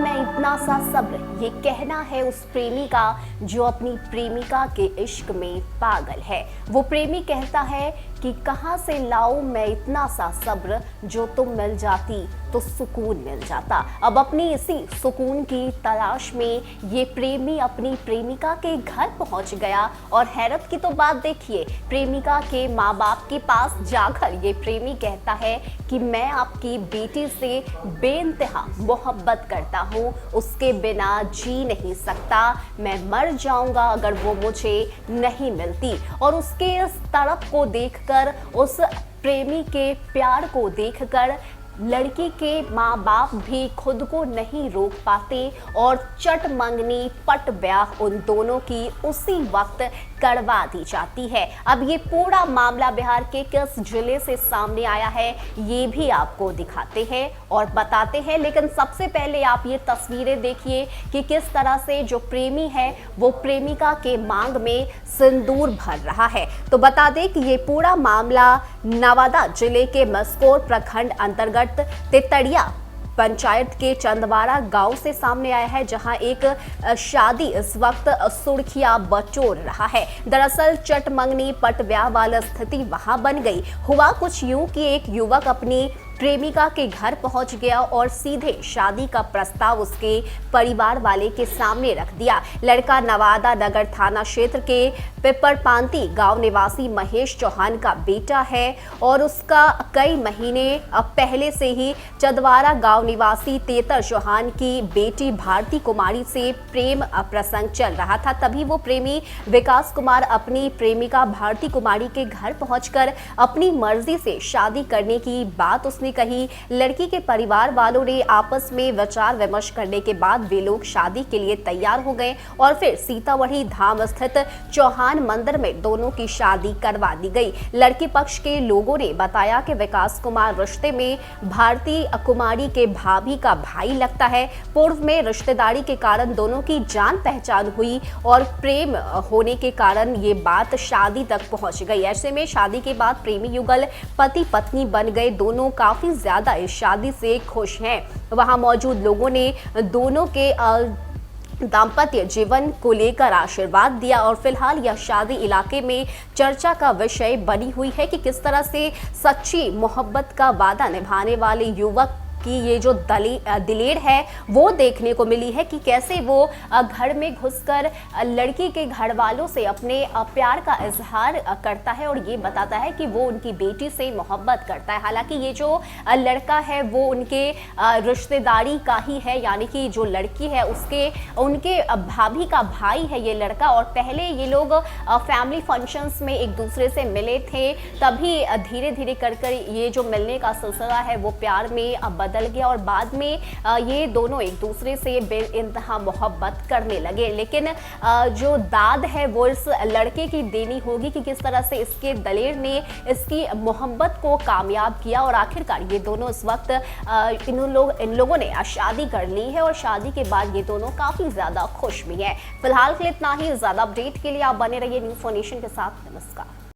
में इतना सा सब्र, ये कहना है उस प्रेमी का जो अपनी प्रेमिका के इश्क में पागल है। वो प्रेमी कहता है कि कहाँ से लाऊं मैं इतना सा सब्र, जो तुम मिल जाती तो सुकून मिल जाता। अब अपनी इसी सुकून की तलाश में ये प्रेमी अपनी प्रेमिका के घर पहुंच गया और हैरत की तो बात देखिए, प्रेमिका के माँ बाप के पास जाकर ये प्रेमी कहता है कि मैं आपकी बेटी से बेइंतहा मोहब्बत करता हूँ, उसके बिना जी नहीं सकता, मैं मर जाऊंगा अगर वो मुझे नहीं मिलती। और उसके इस तड़प को देखकर, उस प्रेमी के प्यार को देखकर लड़की के माँ बाप भी खुद को नहीं रोक पाते और चट मंगनी पट ब्याह उन दोनों की उसी वक्त करवा दी जाती है। अब ये पूरा मामला बिहार के किस जिले से सामने आया है, ये भी आपको दिखाते हैं और बताते हैं, लेकिन सबसे पहले आप ये तस्वीरें देखिए कि किस तरह से जो प्रेमी है वो प्रेमिका के मांग में सिंदूर भर रहा है। तो बता दें कि ये पूरा मामला नवादा जिले के मस्कोर प्रखंड अंतर्गत तेतड़िया पंचायत के चंदवारा गांव से सामने आया है, जहां एक शादी इस वक्त सुर्खियां बटोर रहा है। दरअसल चट मंगनी पट ब्याह वाली स्थिति वहां बन गई। हुआ कुछ यूं कि एक युवक अपनी प्रेमिका के घर पहुंच गया और सीधे शादी का प्रस्ताव उसके परिवार वाले के सामने रख दिया। लड़का नवादा नगर थाना क्षेत्र के पिपरपांती गांव निवासी महेश चौहान का बेटा है और उसका कई महीने पहले से ही चंदवारा गांव निवासी तेतर चौहान की बेटी भारती कुमारी से प्रेम प्रसंग चल रहा था। तभी वो प्रेमी विकास कुमार अपनी प्रेमिका भारती कुमारी के घर पहुंचकर अपनी मर्जी से शादी करने की बात उसने कही। लड़की के परिवार वालों ने आपस में विचार विमर्श करने के बाद वे लोग शादी के लिए तैयार हो गए और फिर सीतामढ़ी धाम स्थित चौहान मंदिर में दोनों की शादी करवा दी गई। लड़की पक्ष के लोगों ने बताया कि विकास कुमार रिश्ते में भारती कुमारी के भाभी का भाई लगता है। पूर्व में रिश्तेदारी के कारण दोनों की जान पहचान हुई और प्रेम होने के कारण ये बात शादी तक पहुंच गई। ऐसे में शादी के बाद प्रेमी युगल पति पत्नी बन गए। दोनों काफी ज्यादा इस शादी से खुश हैं। वहां मौजूद लोगों ने दोनों के दाम्पत्य जीवन को लेकर आशीर्वाद दिया और फिलहाल यह शादी इलाके में चर्चा का विषय बनी हुई है कि किस तरह से सच्ची मोहब्बत का वादा निभाने वाले युवक कि ये जो दिलेर है वो देखने को मिली है कि कैसे वो घर में घुसकर लड़की के घर वालों से अपने प्यार का इजहार करता है और ये बताता है कि वो उनकी बेटी से मोहब्बत करता है। हालांकि ये जो लड़का है वो उनके रिश्तेदारी का ही है, यानी कि जो लड़की है उनके भाभी का भाई है ये लड़का। और पहले ये लोग फैमिली फंक्शंस में एक दूसरे से मिले थे, तभी धीरे धीरे कर ये जो मिलने का सिलसिला है वो प्यार में बदल गया और बाद में ये दोनों एक दूसरे से बेइंतहा मोहब्बत करने लगे। लेकिन जो दाद है वो इस लड़के की देनी होगी कि किस तरह से इसके दलेर ने इसकी मोहब्बत को कामयाब किया और आखिरकार ये दोनों इस वक्त इन लोगों ने शादी कर ली है और शादी के बाद ये दोनों काफी ज्यादा खुश भी हैं। फिलहाल के लिए इतना ही। ज्यादा अपडेट के लिए आप बने रहिए न्यूज़4नेशन के साथ। नमस्कार।